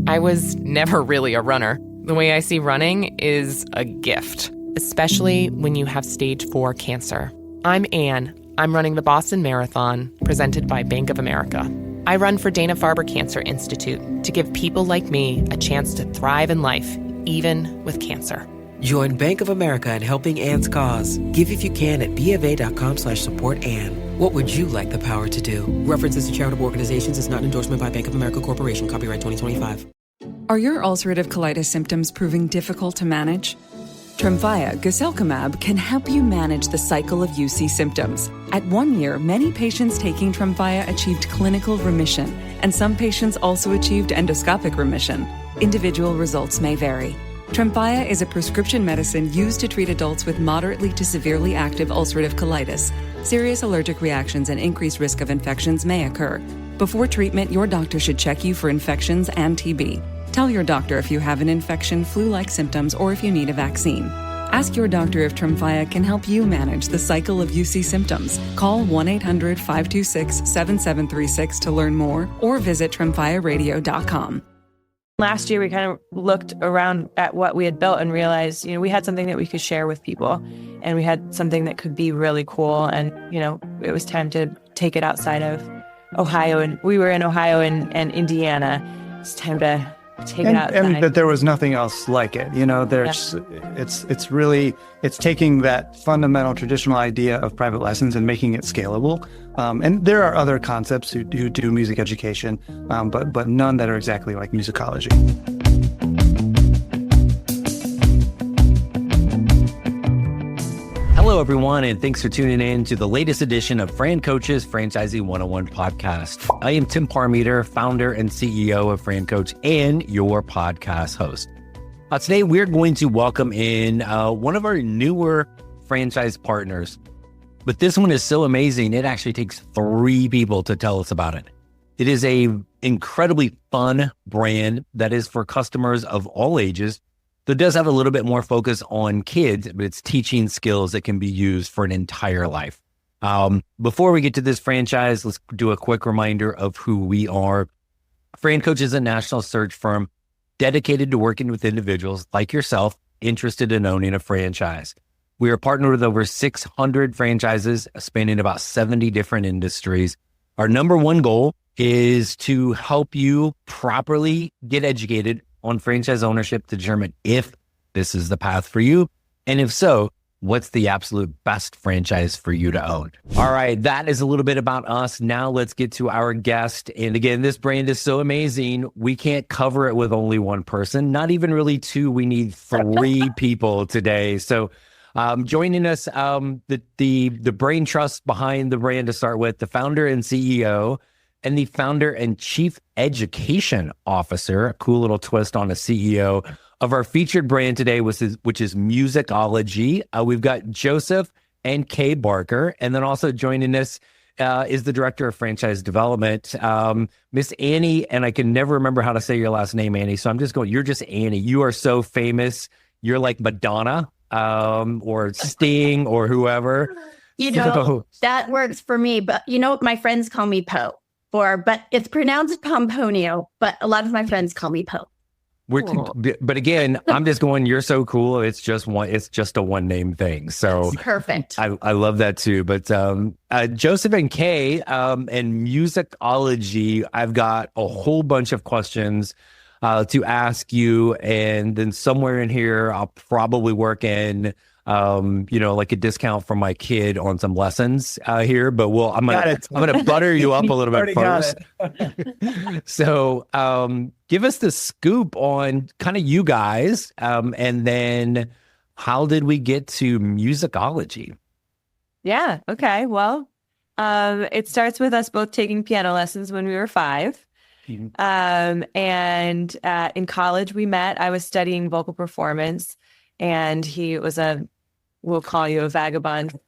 I was never really a runner. The way I see running is a gift, especially when you have stage 4 cancer. I'm Anne. I'm running the Boston Marathon, presented by Bank of America. I run for Dana-Farber Cancer Institute to give people like me a chance to thrive in life, even with cancer. Join Bank of America in helping Anne's cause. Give if you can at BofA.com/supportAnne. What would you like the power to do? References to charitable organizations is not an endorsement by Bank of America Corporation. Copyright 2025. Are your ulcerative colitis symptoms proving difficult to manage? Tremfya guselkumab can help you manage the cycle of UC symptoms. At 1 year, many patients taking Tremfya achieved clinical remission, and some patients also achieved endoscopic remission. Individual results may vary. Tremfya is a prescription medicine used to treat adults with moderately to severely active ulcerative colitis. Serious allergic reactions and increased risk of infections may occur. Before treatment, your doctor should check you for infections and TB. Tell your doctor if you have an infection, flu-like symptoms, or if you need a vaccine. Ask your doctor if Tremfya can help you manage the cycle of UC symptoms. Call 1-800-526-7736 to learn more, or visit tremfyaradio.com. Last year, we kind of looked around at what we had built and realized, we had something that we could share with people, and we had something that could be really cool. And, it was time to take it outside of Ohio. And we were in Ohio and Indiana. It's time to take it outside. And that there was nothing else like it. It's taking that fundamental traditional idea of private lessons and making it scalable. And there are other concepts who do music education, but none that are exactly like musicology. Hello, everyone, and thanks for tuning in to the latest edition of Fran Coach's Franchisee 101 podcast. I am Tim Parmeter, founder and CEO of Fran Coach and your podcast host. Today, we're going to welcome in one of our newer franchise partners. But this one is so amazing, it actually takes 3 people to tell us about it. It is a incredibly fun brand that is for customers of all ages. That does have a little bit more focus on kids, but it's teaching skills that can be used for an entire life. Before we get to this franchise, let's do a quick reminder of who we are. Fran Coach is a national search firm dedicated to working with individuals like yourself interested in owning a franchise. We are partnered with over 600 franchises spanning about 70 different industries. Our number one goal is to help you properly get educated on franchise ownership to determine if this is the path for you. And if so, what's the absolute best franchise for you to own? All right, that is a little bit about us. Now let's get to our guest. And again, this brand is so amazing. We can't cover it with only one person, not even really 2. We need 3 people today. So joining us, the brain trust behind the brand to start with, the founder and CEO, and the founder and chief education officer, a cool little twist on a CEO, of our featured brand today, which is Musicologie. We've got Joseph and Kay Barker. And then also joining us is the director of franchise development, Miss Annie. And I can never remember how to say your last name, Annie. So I'm just going, you're just Annie. You are so famous. You're like Madonna or Sting or whoever. That works for me. But my friends call me Poe. But it's pronounced Pomponio, but a lot of my friends call me Poe. But again, I'm just going, you're so cool. It's just a one name thing. So it's perfect. I love that too. But Joseph and Kay and Musicologie, I've got a whole bunch of questions to ask you. And then somewhere in here, I'll probably work in like a discount for my kid on some lessons here, but I'm gonna butter you up a little bit first. So give us the scoop on kind of you guys, and then how did we get to Musicologie? Yeah. Okay. Well, it starts with us both taking piano lessons when we were 5. And in college we met. I was studying vocal performance, and he was we'll call you a vagabond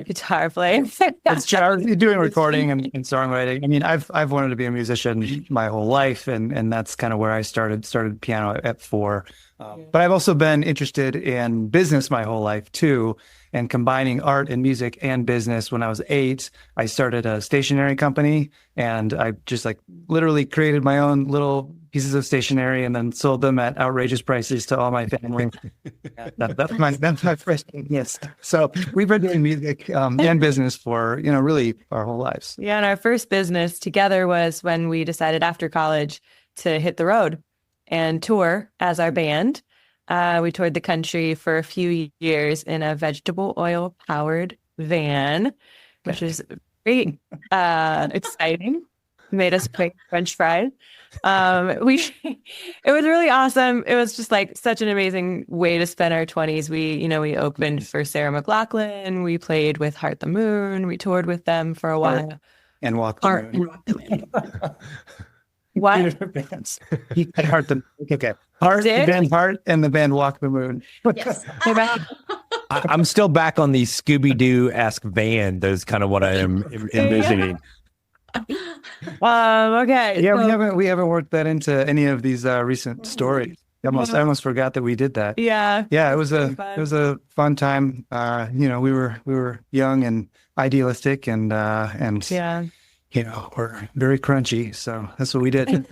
guitar player. It's doing recording and songwriting. I mean, I've wanted to be a musician my whole life, and that's kind of where I started piano at 4. But I've also been interested in business my whole life too, and combining art and music and business. When I was 8, I started a stationery company, and I just literally created my own little pieces of stationery and then sold them at outrageous prices to all my family. That's my first yes. So we've been doing music and business for, really our whole lives. Yeah. And our first business together was when we decided after college to hit the road and tour as our band. We toured the country for a few years in a vegetable oil powered van, which is very exciting. Made us quick French fries. It was really awesome. It was just like such an amazing way to spend our 20s. We opened for Sarah McLachlan. We played with Heart the Moon. We toured with them for a while. And Walk the Moon. What? Bands. He had Heart the okay. Heart, the band Heart, and the band Walk the Moon. Yes. I'm still back on the Scooby-Doo-esque van. That's kind of what I am envisioning. Okay. Yeah, so, we haven't worked that into any of these recent stories. I almost forgot that we did that. Yeah. Yeah, it was a fun time. We were young and idealistic and yeah. We're very crunchy, so that's what we did.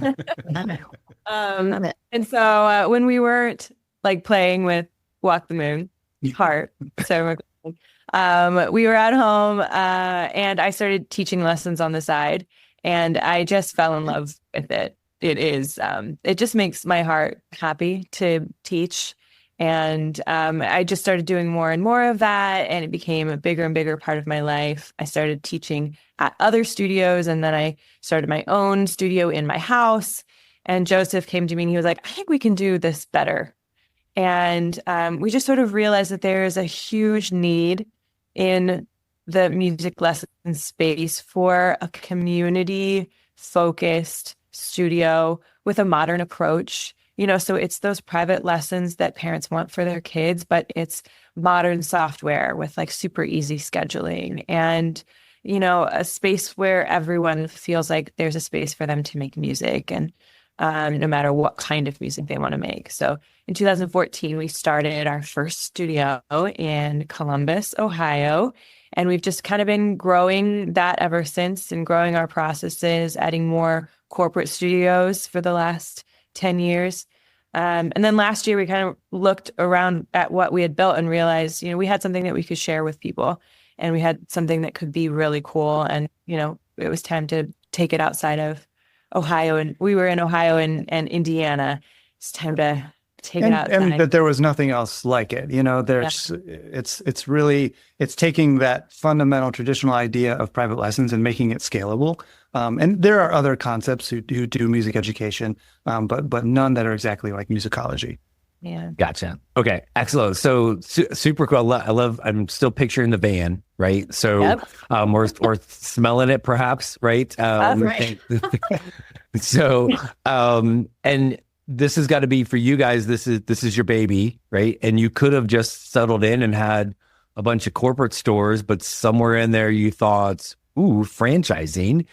And so when we weren't like playing with Walk the Moon, Heart, so we were at home and I started teaching lessons on the side, and I just fell in love with it. It just makes my heart happy to teach. And I just started doing more and more of that, and it became a bigger and bigger part of my life. I started teaching at other studios, and then I started my own studio in my house. And Joseph came to me and he was like, I think we can do this better. And we just sort of realized that there is a huge need in the music lesson space for a community-focused studio with a modern approach. So it's those private lessons that parents want for their kids, but it's modern software with like super easy scheduling and, a space where everyone feels like there's a space for them to make music, and no matter what kind of music they want to make. So in 2014, we started our first studio in Columbus, Ohio, and we've just kind of been growing that ever since and growing our processes, adding more corporate studios for the last 10 years. And then last year, we kind of looked around at what we had built and realized, we had something that we could share with people, and we had something that could be really cool. And, it was time to take it outside of Ohio. And we were in Ohio and Indiana. It's time to take it outside. And that there was nothing else like it. It's taking that fundamental traditional idea of private lessons and making it scalable. And there are other concepts who do music education, but none that are exactly like musicology. Yeah. Gotcha. Okay. Excellent. So super cool. I'm still picturing the van, right? So, yep. Or smelling it perhaps, right? Right. So, and this has got to be for you guys. This is your baby, right? And you could have just settled in and had a bunch of corporate stores, but somewhere in there you thought, ooh, franchising.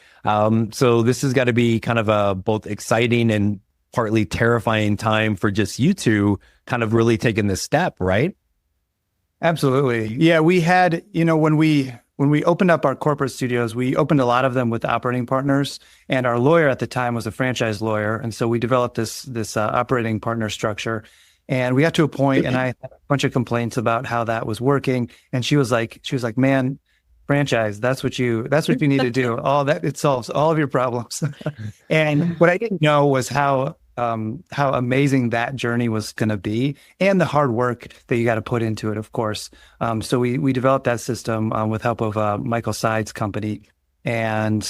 So this has got to be kind of a both exciting and partly terrifying time for just you two kind of really taking this step, right? Absolutely. Yeah, we had, when we opened up our corporate studios, we opened a lot of them with operating partners, and our lawyer at the time was a franchise lawyer. And so we developed this operating partner structure, and we got to a point and I had a bunch of complaints about how that was working. And she was like, man, franchise, that's what you need to do. It solves all of your problems. And what I didn't know was how amazing that journey was going to be, and the hard work that you got to put into it, of course. So we developed that system with help of Michael Side's company, and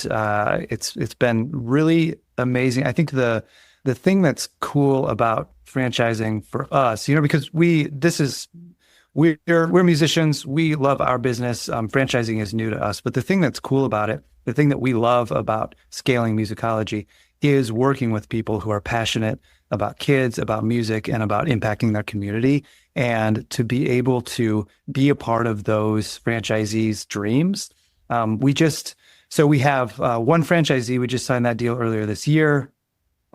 it's been really amazing. I think the thing that's cool about franchising for us, because we're musicians, we love our business. Franchising is new to us, but the thing that's cool about it, the thing that we love about scaling Musicologie, is working with people who are passionate about kids, about music, and about impacting their community, and to be able to be a part of those franchisees' dreams. We have one franchisee. We just signed that deal earlier this year.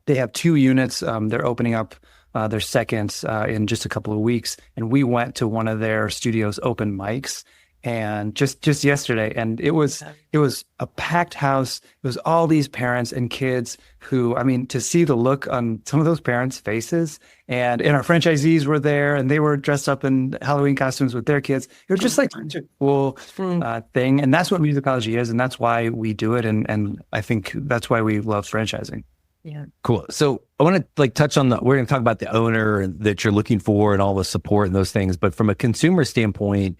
They have 2 units. They're opening up their second in just a couple of weeks, and we went to one of their studios open mics. and just yesterday, and it was a packed house. It was all these parents and kids who, I mean, to see the look on some of those parents' faces, and our franchisees were there, and they were dressed up in Halloween costumes with their kids. It was just like such a cool thing, and that's what musicology is, and that's why we do it, and I think that's why we love franchising. Yeah. Cool. So I want to like touch on we're going to talk about the owner that you're looking for and all the support and those things. But from a consumer standpoint,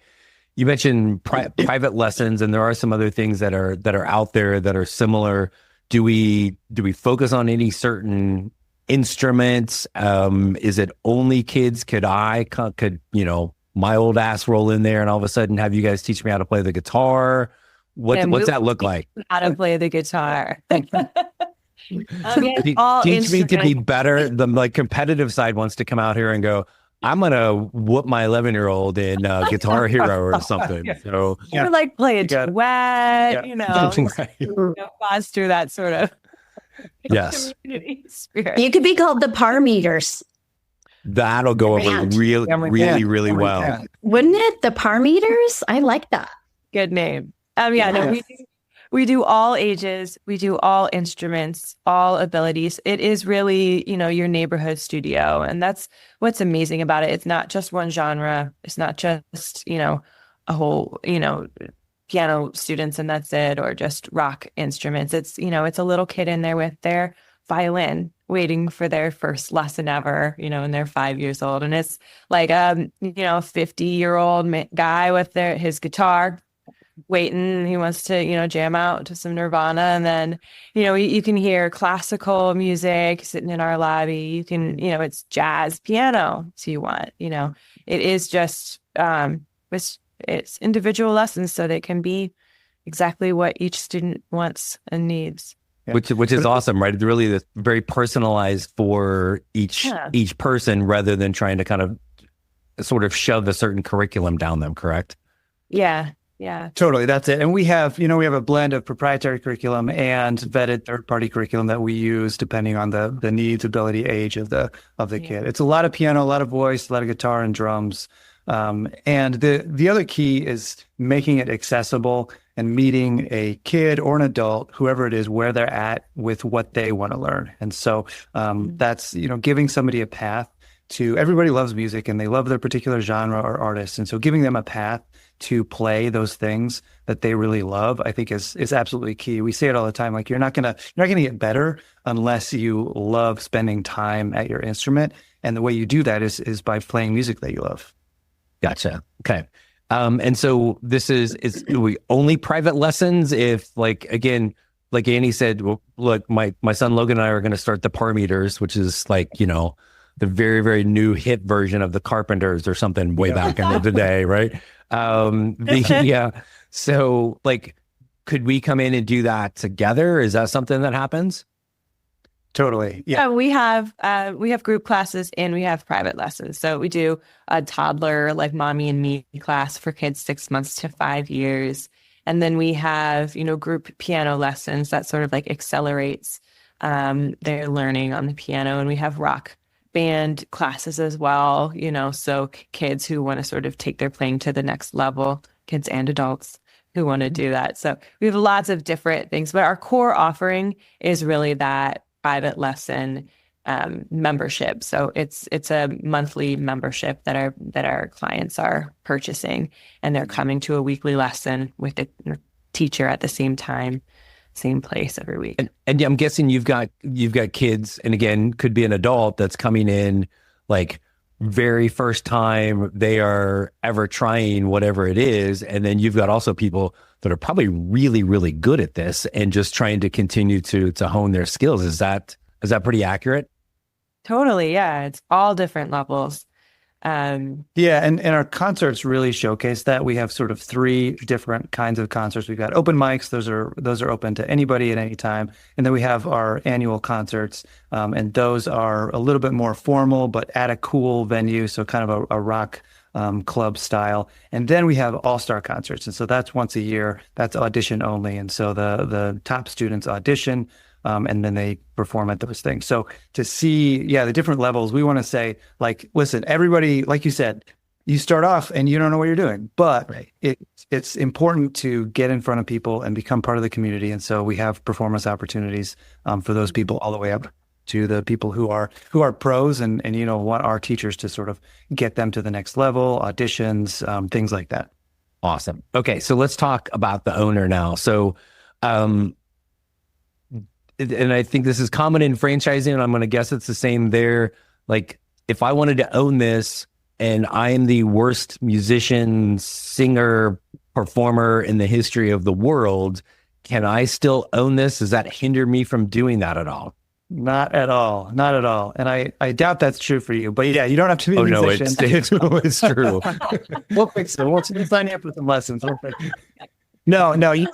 you mentioned private lessons, and there are some other things that are out there that are similar. Do we focus on any certain instruments? Is it only kids? Could my old ass roll in there and all of a sudden have you guys teach me how to play the guitar? What's that look like? How to play the guitar. Teach me to be better. The like competitive side wants to come out here and go, I'm gonna whoop my 11-year-old in Guitar Hero or something. So or like play a duet, foster that sort of community spirit. You could be called the Parmeters. That'll go over really well. Wouldn't it? The Parmeters? I like that. Good name. We do all ages, we do all instruments, all abilities. It is really, your neighborhood studio. And that's what's amazing about it. It's not just one genre. It's not just, a whole, piano students and that's it, or just rock instruments. It's, it's a little kid in there with their violin waiting for their first lesson ever, and they're 5 years old. And it's like, 50-year-old guy with his guitar waiting. He wants to, jam out to some Nirvana. And then, you can hear classical music sitting in our lobby. You can, it's jazz piano. So you want, it is just, it's individual lessons so they can be exactly what each student wants and needs. Yeah. Which is awesome, right? It's really very personalized for each person rather than trying to kind of sort of shove a certain curriculum down them, correct? Yeah. Yeah, totally. That's it. And we have a blend of proprietary curriculum and vetted third-party curriculum that we use depending on the needs, ability, age of the kid. It's a lot of piano, a lot of voice, a lot of guitar and drums. And the other key is making it accessible and meeting a kid or an adult, whoever it is, where they're at with what they want to learn. And so that's, giving somebody a path to, everybody loves music and they love their particular genre or artist. And so giving them a path to play those things that they really love, I think is absolutely key. We say it all the time, like you're not gonna get better unless you love spending time at your instrument. And the way you do that is by playing music that you love. Gotcha. Okay. And so this is we only private lessons if like Annie said, well, look, my son Logan and I are going to start the Parmeters, which is like, the very, very new hit version of the Carpenters or something way back in the day, right? So like, could we come in and do that together? Is that something that happens? Totally. Yeah. We have group classes and we have private lessons. So we do a toddler, like mommy and me class for kids 6 months to 5 years. And then we have, group piano lessons that sort of like accelerates their learning on the piano. And we have rock band classes as well, so kids who want to sort of take their playing to the next level, kids and adults who want to do that. So we have lots of different things, but our core offering is really that private lesson membership. So it's a monthly membership that our clients are purchasing, and they're coming to a weekly lesson with a teacher at the same time, same place every week. And I'm guessing you've got kids, and again, could be an adult that's coming in like very first time they are ever trying whatever it is. And then you've got also people that are probably really, really good at this and just trying to continue to hone their skills. Is that pretty accurate? Totally. Yeah. It's all different levels. And our concerts really showcase that. We have sort of 3 different kinds of concerts. We've got open mics; those are open to anybody at any time. And then we have our annual concerts, and those are a little bit more formal, but at a cool venue, so kind of a rock club style. And then we have all-star concerts, and so that's once a year. That's audition only, and so the top students audition. And then they perform at those things. So to see, the different levels, we want to say, like, listen, everybody, like you said, you start off and you don't know what you're doing, but it's important to get in front of people and become part of the community. And so we have performance opportunities for those people all the way up to the people who are pros and want our teachers to sort of get them to the next level, auditions, things like that. Awesome. Okay, so let's talk about the owner now. So, and I think this is common in franchising, and I'm going to guess it's the same there. Like, if I wanted to own this and I am the worst musician, singer, performer in the history of the world, can I still own this? Does that hinder me from doing that at all? Not at all. Not at all. And I doubt that's true for you. But yeah, you don't have to be a musician. No, it's true. We'll fix it. We'll sign you up with some lessons. No, you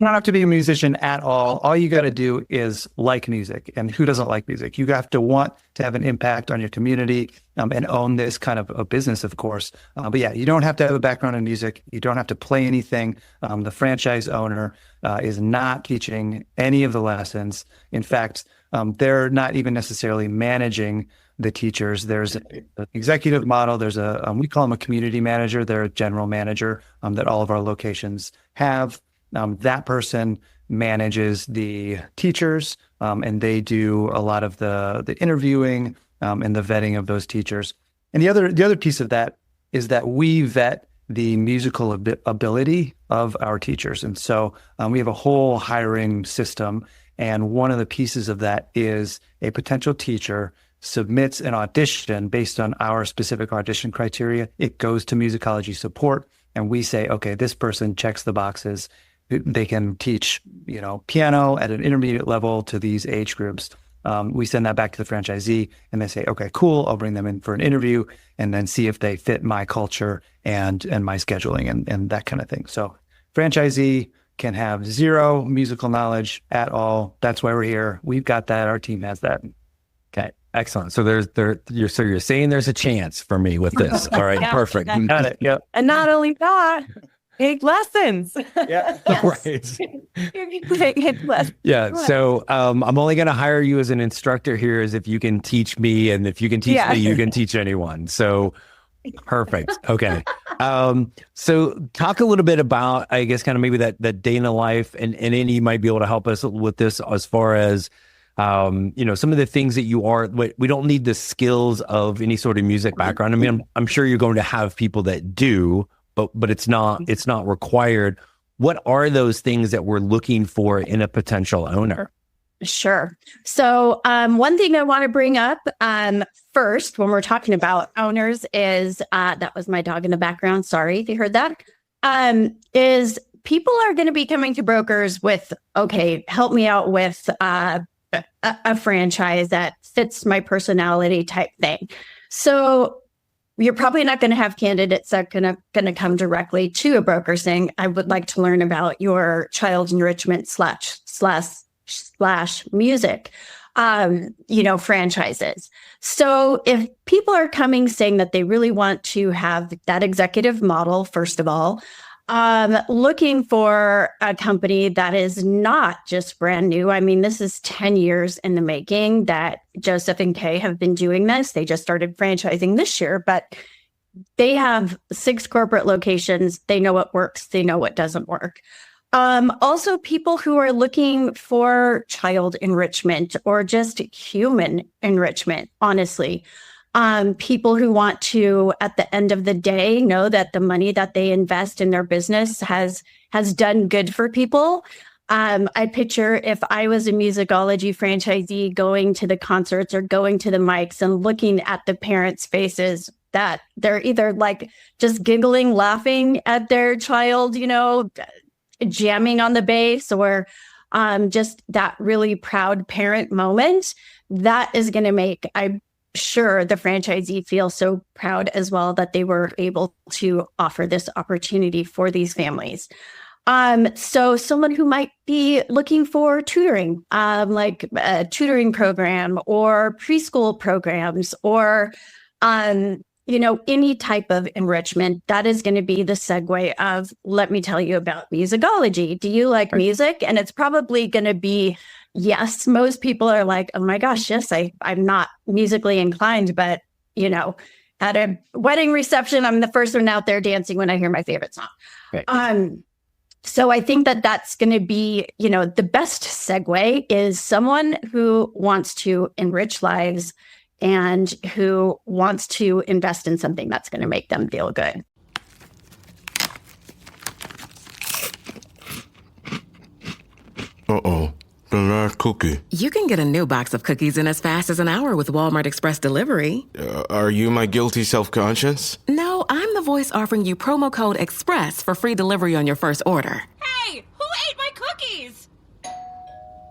don't have to be a musician at all. All you got to do is like music. And who doesn't like music? You have to want to have an impact on your community and own this kind of a business, of course. But yeah, you don't have to have a background in music. You don't have to play anything. The franchise owner is not teaching any of the lessons. In fact, they're not even necessarily managing the teachers. There's an executive model. There's we call them a community manager. They're a general manager that all of our locations have. That person manages the teachers, and they do a lot of the interviewing and the vetting of those teachers. And the other piece of that is that we vet the musical ability of our teachers. And so we have a whole hiring system. And one of the pieces of that is a potential teacher submits an audition based on our specific audition criteria. It goes to Musicologie support, and we say, okay, this person checks the boxes. They can teach, piano at an intermediate level to these age groups. We send that back to the franchisee, and they say, okay, cool. I'll bring them in for an interview, and then see if they fit my culture and my scheduling and that kind of thing. So, franchisee can have zero musical knowledge at all. That's why we're here. We've got that. Our team has that. Okay, excellent. So you're saying there's a chance for me with this. All right, perfect. Got it. Yep. And not only that, take lessons. Yeah. Right. Take lessons. Yeah. So I'm only going to hire you as an instructor here as if you can teach me, and if you can teach me, you can teach anyone. So perfect. Okay. So talk a little bit about, I guess, kind of maybe that day in the life, and Andy might be able to help us with this as far as, some of the things that we don't need the skills of any sort of music background. I mean, I'm sure you're going to have people that do, but it's not required. What are those things that we're looking for in a potential owner? Sure. So one thing I want to bring up first when we're talking about owners is, that was my dog in the background. Sorry if you heard that. Is people are going to be coming to brokers with, okay, help me out with a franchise that fits my personality type thing. So you're probably not going to have candidates that are going to come directly to a broker saying, I would like to learn about your child enrichment slash music, franchises. So if people are coming saying that they really want to have that executive model, first of all, looking for a company that is not just brand new. I mean, this is 10 years in the making that Joseph and Kay have been doing this. They just started franchising this year, but they have 6 corporate locations. They know what works. They know what doesn't work. Also, people who are looking for child enrichment or just human enrichment, honestly. People who want to, at the end of the day, know that the money that they invest in their business has done good for people. I picture if I was a Musicologie franchisee going to the concerts or going to the mics and looking at the parents' faces, that they're either like just giggling, laughing at their child, jamming on the bass, or just that really proud parent moment, that is going to make, I'm sure, the franchisee feel so proud as well that they were able to offer this opportunity for these families. So someone who might be looking for tutoring, like a tutoring program or preschool programs, or any type of enrichment, that is going to be the segue of, let me tell you about Musicologie. Do you like music? And it's probably going to be, yes. Most people are like, oh my gosh, yes, I'm not musically inclined, but, at a wedding reception, I'm the first one out there dancing when I hear my favorite song. Right. So I think that that's going to be, the best segue is someone who wants to enrich lives and who wants to invest in something that's going to make them feel good. Uh-oh, the last cookie. You can get a new box of cookies in as fast as an hour with Walmart Express Delivery. Are you my guilty self-conscience? No, I'm the voice offering you promo code EXPRESS for free delivery on your first order. Hey, who ate my cookies?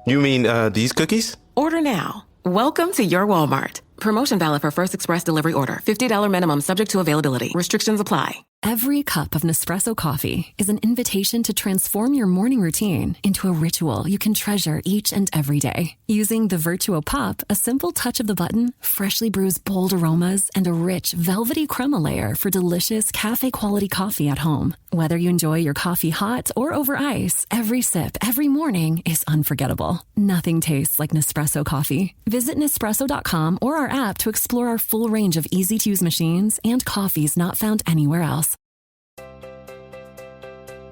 You mean, these cookies? Order now. Welcome to your Walmart. Promotion valid for first express delivery order. $50 minimum subject to availability. Restrictions apply. Every cup of Nespresso coffee is an invitation to transform your morning routine into a ritual you can treasure each and every day. Using the Virtuo Pop, a simple touch of the button freshly brews bold aromas and a rich, velvety crema layer for delicious cafe-quality coffee at home. Whether you enjoy your coffee hot or over ice, every sip, every morning is unforgettable. Nothing tastes like Nespresso coffee. Visit Nespresso.com or our app to explore our full range of easy-to-use machines and coffees not found anywhere else.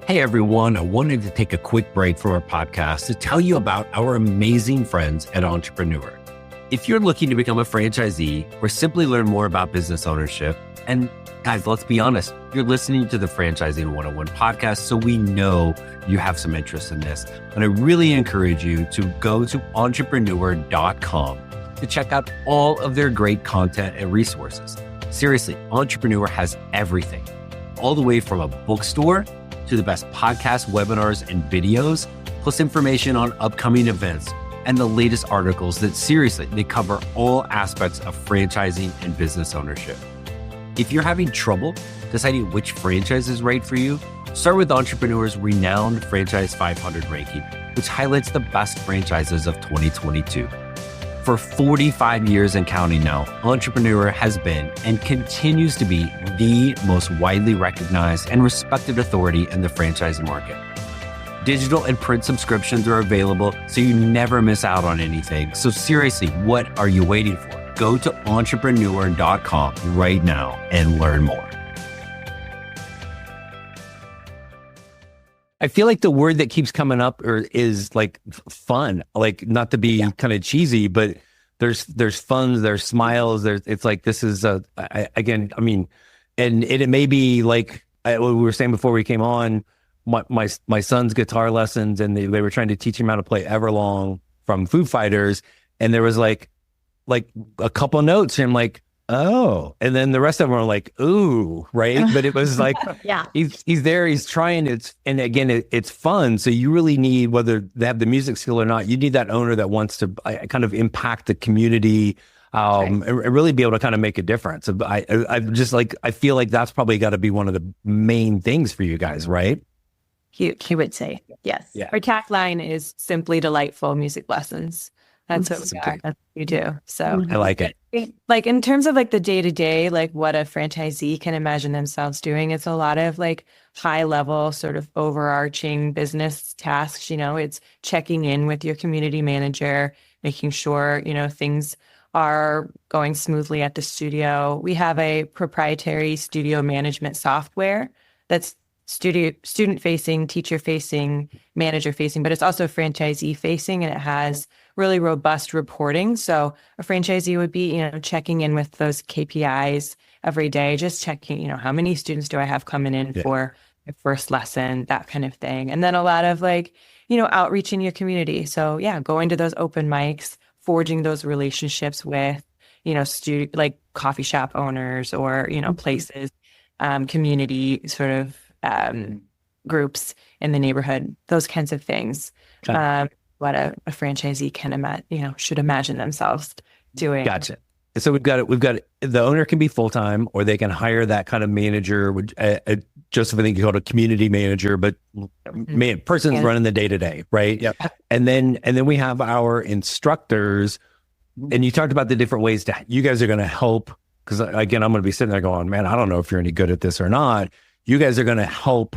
Hey everyone, I wanted to take a quick break from our podcast to tell you about our amazing friends at Entrepreneur. If you're looking to become a franchisee or simply learn more about business ownership, and guys, let's be honest, you're listening to the Franchising 101 podcast, so we know you have some interest in this. And I really encourage you to go to entrepreneur.com to check out all of their great content and resources. Seriously, Entrepreneur has everything, all the way from a bookstore to the best podcasts, webinars, and videos, plus information on upcoming events and the latest articles that seriously, they cover all aspects of franchising and business ownership. If you're having trouble deciding which franchise is right for you, start with Entrepreneur's renowned Franchise 500 ranking, which highlights the best franchises of 2022. For 45 years and counting now, Entrepreneur has been and continues to be the most widely recognized and respected authority in the franchise market. Digital and print subscriptions are available, so you never miss out on anything. So seriously, what are you waiting for? Go to entrepreneur.com right now and learn more. I feel like the word that keeps coming up is like fun, like not to be kind of cheesy, but there's fun, there's smiles, it's like, this is and it may be like what we were saying before we came on, my son's guitar lessons, and they were trying to teach him how to play Everlong from Foo Fighters. And there was like a couple notes and I'm like, oh, and then the rest of them are like, ooh, right? But it was like, he's there, he's trying. And again, it's fun. So you really need, whether they have the music skill or not, you need that owner that wants to kind of impact the community, and really be able to kind of make a difference. I feel like that's probably got to be one of the main things for you guys, right? He would say, yes. Yeah. Our tagline is simply delightful music lessons. That's what we are. That's what we do. So I like it. Like in terms of like the day-to-day, like what a franchisee can imagine themselves doing, it's a lot of like high level sort of overarching business tasks. It's checking in with your community manager, making sure, things are going smoothly at the studio. We have a proprietary studio management software that's student facing, teacher facing, manager facing, but it's also franchisee facing, and it has really robust reporting. So a franchisee would be, checking in with those KPIs every day, just checking, how many students do I have coming in for my first lesson, that kind of thing. And then a lot of like, outreach in your community. So going to those open mics, forging those relationships with, like coffee shop owners or, places, community sort of groups in the neighborhood, those kinds of things. What a franchisee can should imagine themselves doing. Gotcha. So we've got the owner can be full-time, or they can hire that kind of manager. Joseph, I think you call it a community manager, but person's running the day-to-day, right? Yep. And then we have our instructors, and you talked about the different ways you guys are going to help, because again, I'm going to be sitting there going, man, I don't know if you're any good at this or not. You guys are going to help,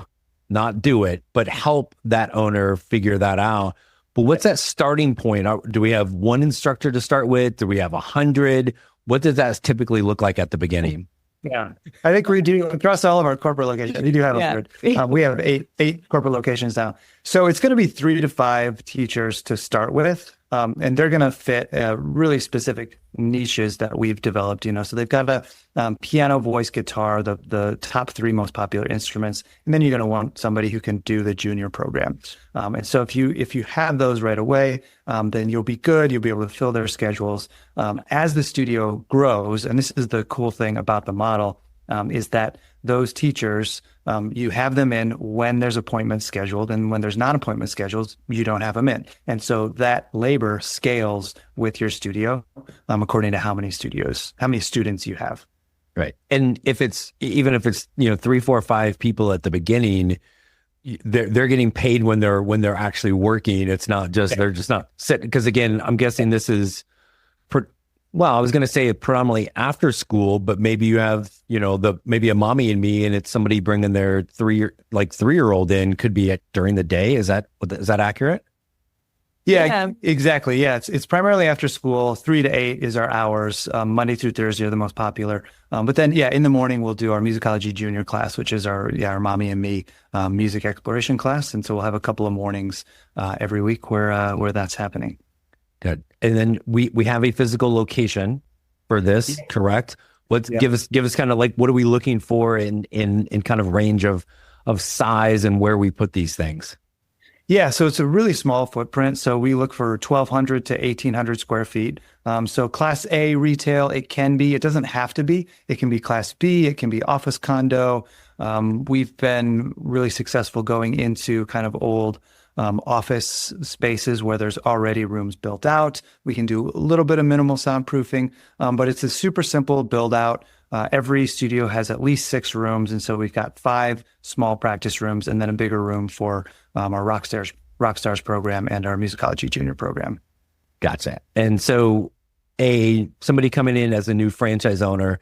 not do it, but help that owner figure that out. But what's that starting point? Do we have one instructor to start with? Do we have 100? What does that typically look like at the beginning? Yeah. I think we do across all of our corporate locations. We do have Yeah. a third. We have eight corporate locations now. So it's going to be 3 to 5 teachers to start with. And they're going to fit really specific niches that we've developed, so they've got a piano, voice, guitar, the top 3 most popular instruments. And then you're going to want somebody who can do the junior program. And so if you have those right away, then you'll be good. You'll be able to fill their schedules. As the studio grows, and this is the cool thing about the model, is that those teachers, you have them in when there's appointments scheduled, and when there's not appointments scheduled, you don't have them in. And so that labor scales with your studio, according to how many students you have. Right. And even if it's 3, 4, 5 people at the beginning, they're getting paid when they're actually working. It's not just they're just not sitting. Because again, I'm guessing this is I was going to say predominantly after school, but maybe you have, maybe a mommy and me, and it's somebody bringing their 3-year-old in, could be during the day. Is that accurate? Yeah, exactly. Yeah, it's primarily after school. 3 to 8 is our hours. Monday through Thursday are the most popular. But then, in the morning we'll do our Musicologie junior class, which is our mommy and me music exploration class. And so we'll have a couple of mornings every week where that's happening. Good. And then we have a physical location for this, correct? Give us kind of like, what are we looking for in kind of range of size and where we put these things? Yeah, so it's a really small footprint. So we look for 1,200 to 1,800 square feet. So Class A retail, it doesn't have to be. It can be Class B, it can be office condo. We've been really successful going into kind of old office spaces where there's already rooms built out. We can do a little bit of minimal soundproofing, but it's a super simple build out. Every studio has at least 6 rooms. And so we've got 5 small practice rooms and then a bigger room for our Rockstars program and our Musicologie junior program. Gotcha. And so somebody coming in as a new franchise owner,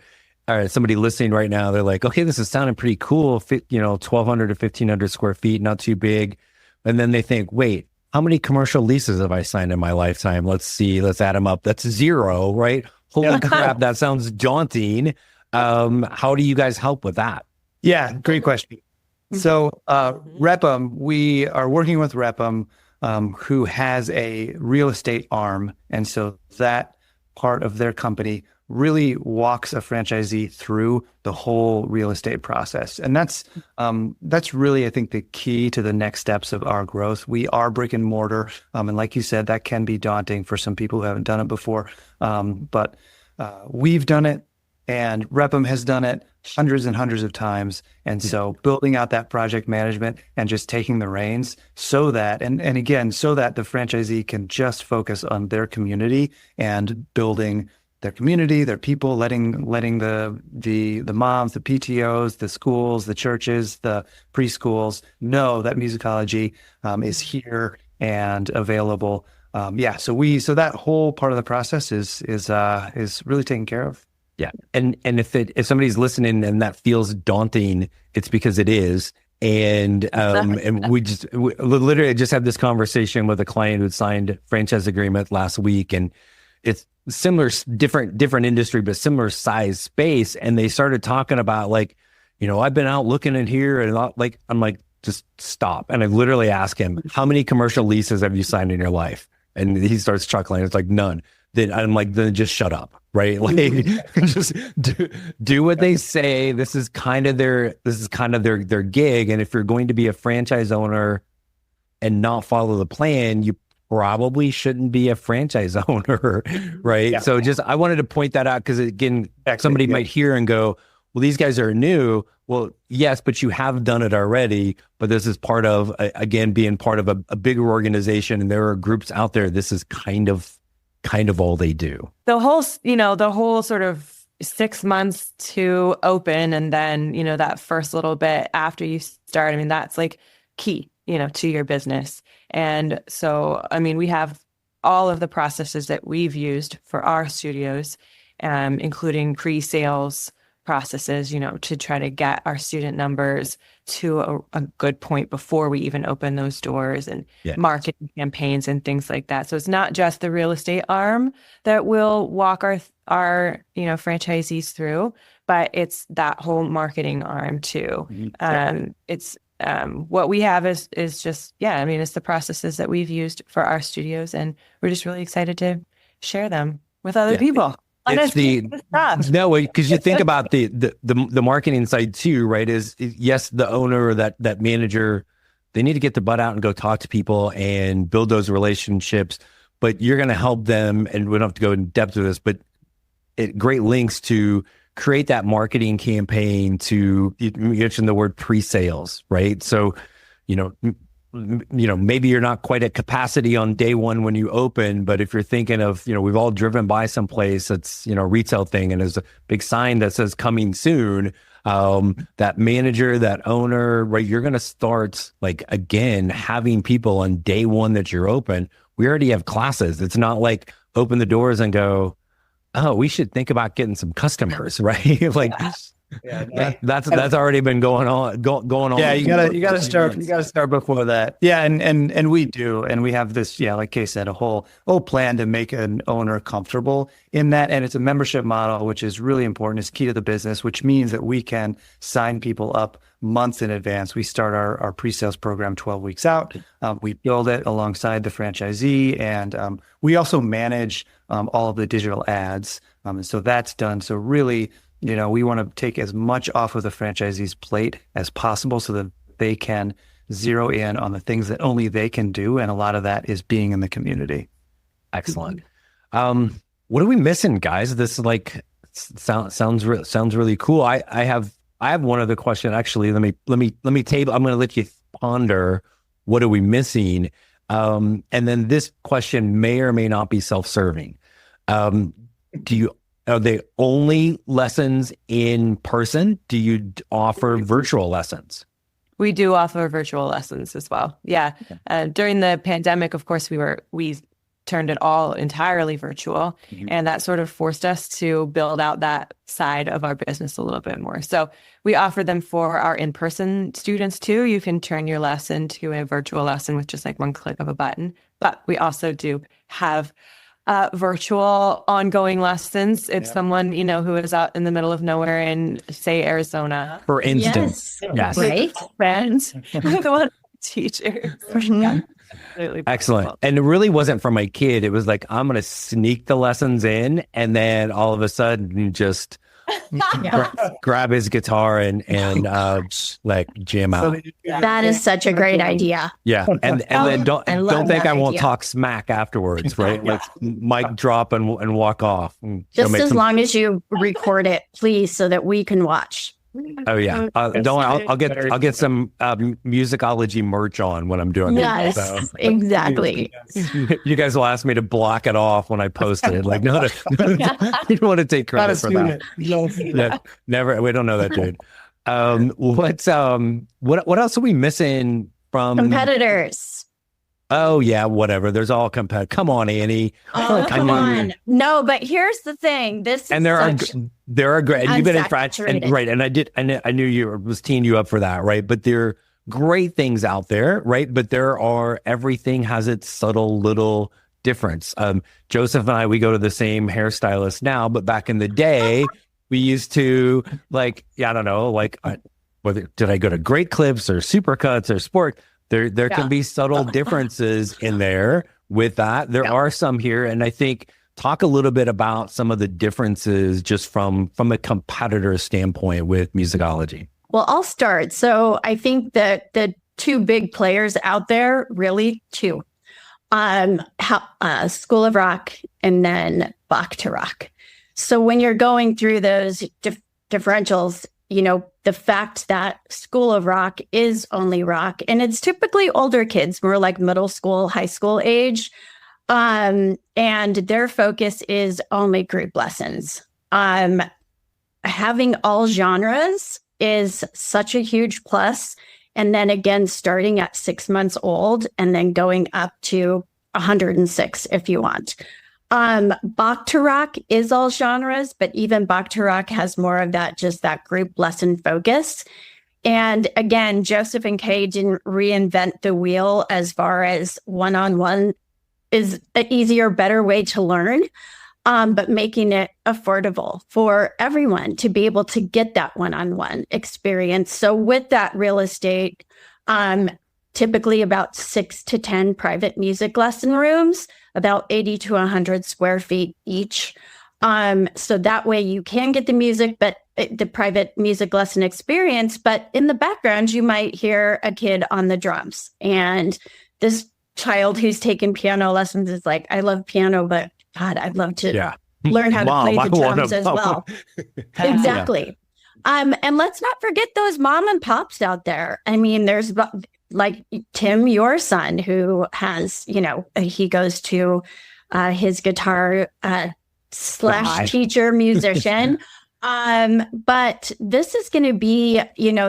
or somebody listening right now, they're like, okay, this is sounding pretty cool. 1,200 to 1,500 square feet, not too big. And then they think, wait, how many commercial leases have I signed in my lifetime? Let's see, let's add them up. That's 0, right? Holy crap, that sounds daunting. How do you guys help with that? Yeah, great question. So Repum, we are working with Repum, who has a real estate arm. And so that part of their company really walks a franchisee through the whole real estate process. And that's really, I think, the key to the next steps of our growth. We are brick and mortar. And like you said, that can be daunting for some people who haven't done it before. But we've done it, and Repum has done it hundreds and hundreds of times. And so building out that project management and just taking the reins so that the franchisee can just focus on their community and building their community, their people, letting the moms, the PTOs, the schools, the churches, the preschools know that Musicologie is here and available. So that whole part of the process is really taken care of. Yeah, and if somebody's listening and that feels daunting, it's because it is. And we literally just had this conversation with a client who signed a franchise agreement last week, and it's similar, different industry, but similar size space. And they started talking about I've been out looking in here, and I'm like, just stop. And I literally asked him, how many commercial leases have you signed in your life? And he starts chuckling. It's like, none. Then I'm like, then just shut up, right? Like, just do what they say. This is kind of their gig. And if you're going to be a franchise owner and not follow the plan, you probably shouldn't be a franchise owner, right? Yeah. So I wanted to point that out because, again, somebody might hear and go, well, these guys are new. Well, yes, but you have done it already. But this is part of, again, being part of a bigger organization, and there are groups out there. This is kind of all they do. The whole sort of 6 months to open, and then, that first little bit after you start, that's like key, to your business. And so, we have all of the processes that we've used for our studios, including pre-sales processes, to try to get our student numbers to a good point before we even open those doors, and marketing campaigns and things like that. So it's not just the real estate arm that will walk our franchisees through, but it's that whole marketing arm too. It's what we have is just, it's the processes that we've used for our studios, and we're just really excited to share them with other people. It's because you think about the marketing side too, right? Is yes, the owner or that manager, they need to get the butt out and go talk to people and build those relationships. But you're going to help them, and we don't have to go in depth with this, but at great lengths to create that marketing campaign. You mentioned the word pre-sales, right? So, maybe you're not quite at capacity on day one when you open, but if you're thinking of, we've all driven by someplace that's, a retail thing, and there's a big sign that says coming soon, that manager, that owner, right? You're going to start again, having people on day one that you're open. We already have classes. It's not like open the doors and go, oh, we should think about getting some customers, right? That's already been going on. Yeah, you gotta start before that. Yeah, and we do, and we have this, like Kay said, a whole plan to make an owner comfortable in that, and it's a membership model, which is really important. It's key to the business, which means that we can sign people up months in advance. We start our pre-sales program 12 weeks out. We build it alongside the franchisee, and we also manage all of the digital ads, and so that's done. So really, we want to take as much off of the franchisee's plate as possible so that they can zero in on the things that only they can do. And a lot of that is being in the community. Excellent. What are we missing, guys? This sounds really cool. I have one other question, actually. Let me table. I'm going to let you ponder. What are we missing? And then this question may or may not be self-serving. Are they only lessons in person? Do you offer virtual lessons? We do offer virtual lessons as well. Yeah. During the pandemic, of course, we turned it all entirely virtual, and that sort of forced us to build out that side of our business a little bit more. So we offer them for our in-person students too. You can turn your lesson to a virtual lesson with just one click of a button. But we also do have virtual ongoing lessons. If someone, who is out in the middle of nowhere in, say, Arizona, for instance, yes. Right. Friends, the one teacher. Absolutely excellent. possible. And it really wasn't for my kid. It was I'm going to sneak the lessons in, and then all of a sudden just grab his guitar and jam out. That is such a great idea. Yeah, and then don't think I won't talk smack afterwards, right? Mic drop and walk off. Just as long as you record it, please, so that we can watch. Oh yeah, I'll get some Musicologie merch on when I'm doing yes, that. So. Exactly. You guys will ask me to block it off when I post it. You don't want to take credit for that. Never. We don't know that, dude. What else are we missing from competitors? Oh yeah, whatever. There's all Come on, Annie. Oh, come on. No, but here's the thing. There are great. And you've been in France, and right? And I knew was teeing you up for that, right? But there are great things out there, right? But everything has its subtle little difference. Joseph and I, we go to the same hairstylist now, but back in the day, we used to I don't know, whether did I go to Great Clips or Supercuts or Sport? There can be subtle differences in there with that. There are some here. And I think talk a little bit about some of the differences just from a competitor standpoint with Musicologie. Well, I'll start. So I think that the two big players out there, really two, School of Rock and then Bach to Rock. So when you're going through those differentials, the fact that School of Rock is only rock, and it's typically older kids, more like middle school, high school age. And their focus is only group lessons. Having all genres is such a huge plus. And then again, starting at 6 months old and then going up to 106 if you want. Bach to Rock is all genres, but even Bach to Rock has more of that group lesson focus. And again, Joseph and Kay didn't reinvent the wheel as far as one-on-one is an easier, better way to learn. but making it affordable for everyone to be able to get that one-on-one experience. So with that real estate, typically about 6 to 10 private music lesson rooms, about 80 to 100 square feet each. So that way you can get the music, but the private music lesson experience, but in the background, you might hear a kid on the drums. And this child who's taken piano lessons is like, I love piano, but God, I'd love to learn how to play the drums as well. Exactly. And let's not forget those mom and pops out there. I mean, there's like Tim, your son, who has, he goes to his guitar / teacher musician. But this is going to be,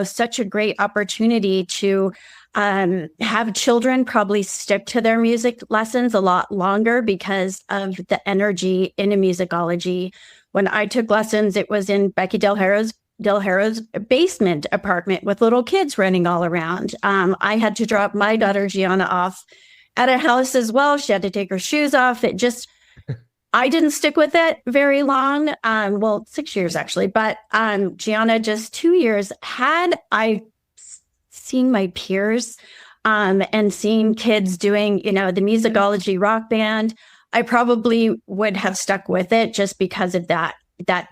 such a great opportunity to have children probably stick to their music lessons a lot longer because of the energy in a musicology. When I took lessons, it was in Becky Del Harrow's basement apartment with little kids running all around. I had to drop my daughter Gianna off at a house as well. She had to take her shoes off. I didn't stick with it very long. 6 years actually, but Gianna just 2 years. Had I seen my peers and seen kids doing, the musicology rock band, I probably would have stuck with it just because of that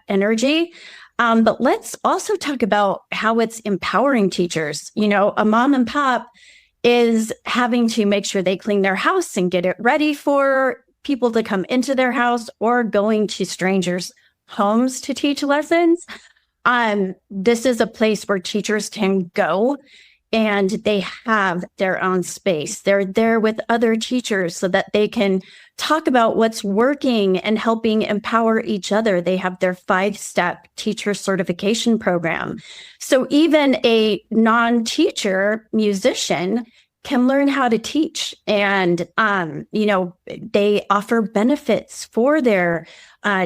energy. But let's also talk about how it's empowering teachers. A mom and pop is having to make sure they clean their house and get it ready for people to come into their house or going to strangers' homes to teach lessons. This is a place where teachers can go and they have their own space. They're there with other teachers so that they can talk about what's working and helping empower each other. They have their 5-step teacher certification program. So even a non-teacher musician can learn how to teach. And, they offer benefits for their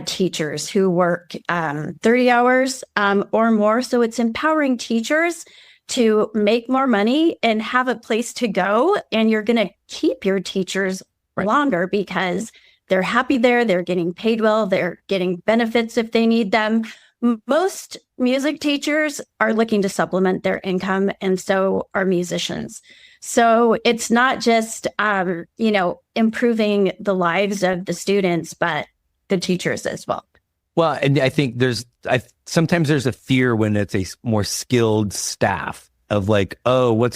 teachers who work 30 hours or more. So it's empowering teachers to make more money and have a place to go. And you're going to keep your teachers longer because they're happy there. They're getting paid well. They're getting benefits if they need them. Most music teachers are looking to supplement their income, and so are musicians. So it's not just, improving the lives of the students, but the teachers as well. Well, and I think sometimes there's a fear when it's a more skilled staff of like, oh,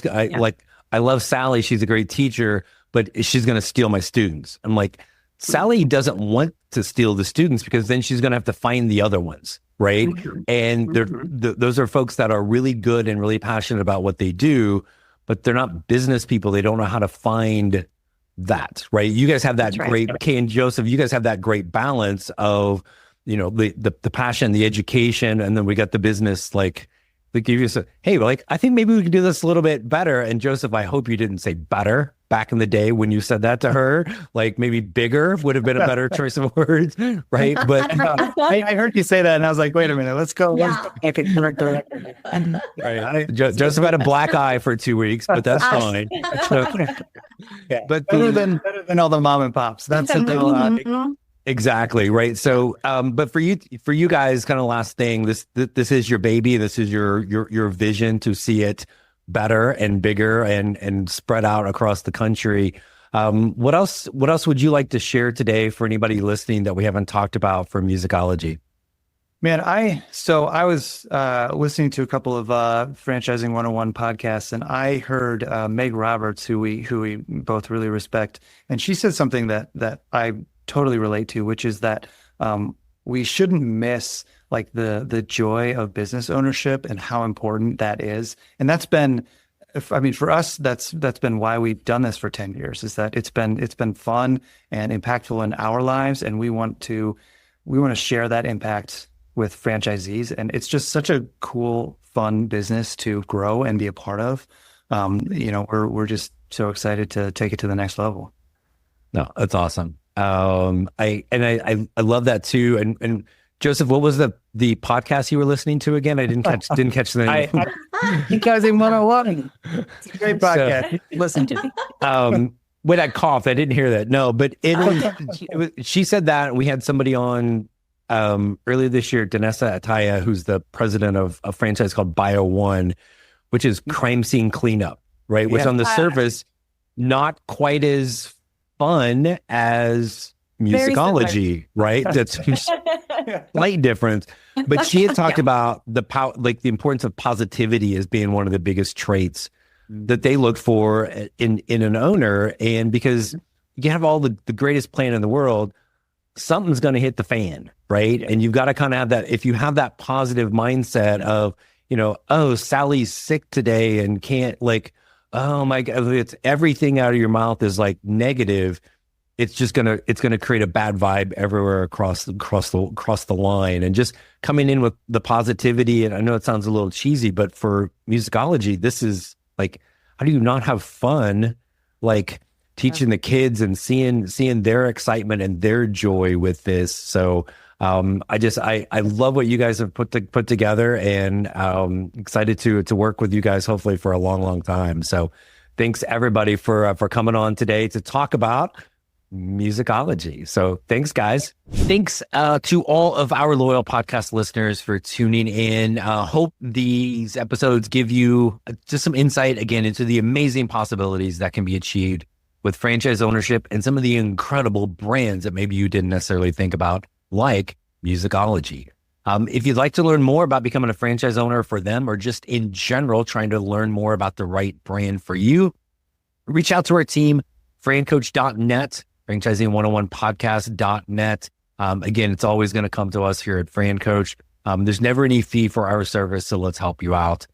I love Sally. She's a great teacher, but she's going to steal my students. I'm like, Sally doesn't want to steal the students because then she's going to have to find the other ones. Right. And those are folks that are really good and really passionate about what they do, but they're not business people. They don't know how to find that. Right. You guys have that great, Kay and Joseph, you guys have that great balance of, the passion, the education, and then we got the business, like they give you I think maybe we could do this a little bit better. And Joseph, I hope you didn't say better back in the day when you said that to her, like maybe bigger would have been a better choice of words, right? But I heard you say that and I was like, wait a minute, let's go. Yeah. Right. Joseph had a black eye for 2 weeks, but that's fine. But better than all the mom and pops. That's Exactly. Right. So, but for you guys, kind of last thing, this is your baby. This is your vision to see it better and bigger and spread out across the country. What else would you like to share today for anybody listening that we haven't talked about for musicology? Man, I was listening to a couple of Franchising 101 podcasts, and I heard Meg Roberts, who we both really respect, and she said something that I totally relate to, which is that we shouldn't miss like the joy of business ownership and how important that is. And that's been, for us, that's been why we've done this for 10 years, is that it's been fun and impactful in our lives, and we want to share that impact with franchisees. And it's just such a cool, fun business to grow and be a part of. We're just so excited to take it to the next level. No, that's awesome. I love that too. And Joseph, what was the podcast you were listening to again? I didn't catch the name. Franchising 101. It's a great podcast. Listen to me. When I coughed, I didn't hear that. No, but she said that. We had somebody on earlier this year, Danessa Ataya, who's the president of a franchise called Bio One, which is crime scene cleanup, right? Which on the surface, not quite as fun as Musicologie, right? That's slight difference. But she had talked about the the importance of positivity as being one of the biggest traits that they look for in an owner. And because you can have all the greatest plan in the world, something's going to hit the fan, right? And you've got to kind of have that, if you have that positive mindset of, oh, Sally's sick today and can't oh my God, it's everything out of your mouth is negative. It's just going to create a bad vibe everywhere across the line. And just coming in with the positivity. And I know it sounds a little cheesy, but for Musicologie, this is how do you not have fun, teaching the kids and seeing their excitement and their joy with this. So I love what you guys have put together, and excited to work with you guys hopefully for a long, long time. So thanks everybody for coming on today to talk about Musicologie. So thanks, guys. Thanks to all of our loyal podcast listeners for tuning in. Hope these episodes give you just some insight again into the amazing possibilities that can be achieved with franchise ownership and some of the incredible brands that maybe you didn't necessarily think about, like Musicologie. If you'd like to learn more about becoming a franchise owner for them, or just in general trying to learn more about the right brand for you, reach out to our team, francoach.net, franchising101podcast.net. Again, it's always going to come to us here at FranCoach. There's never any fee for our service, so let's help you out.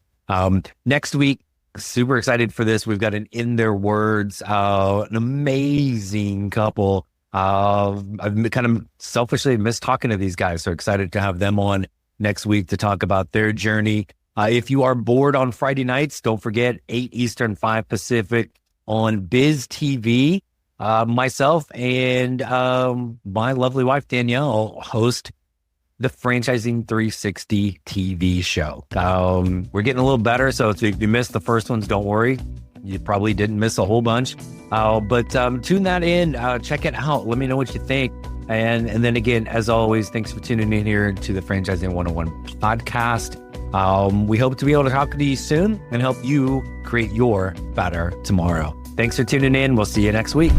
Next week, super excited for this. We've got an In Their Words, an amazing couple. I've kind of selfishly missed talking to these guys, so excited to have them on next week to talk about their journey. If you are bored on Friday nights, don't forget 8 Eastern, 5 Pacific on Biz TV. Myself and my lovely wife, Danielle, host the Franchising 360 TV show. We're getting a little better, so if you missed the first ones, don't worry. You probably didn't miss a whole bunch. But tune that in, check it out. Let me know what you think. And then again, as always, thanks for tuning in here to the Franchising 101 podcast. We hope to be able to talk to you soon and help you create your better tomorrow. Thanks for tuning in. We'll see you next week.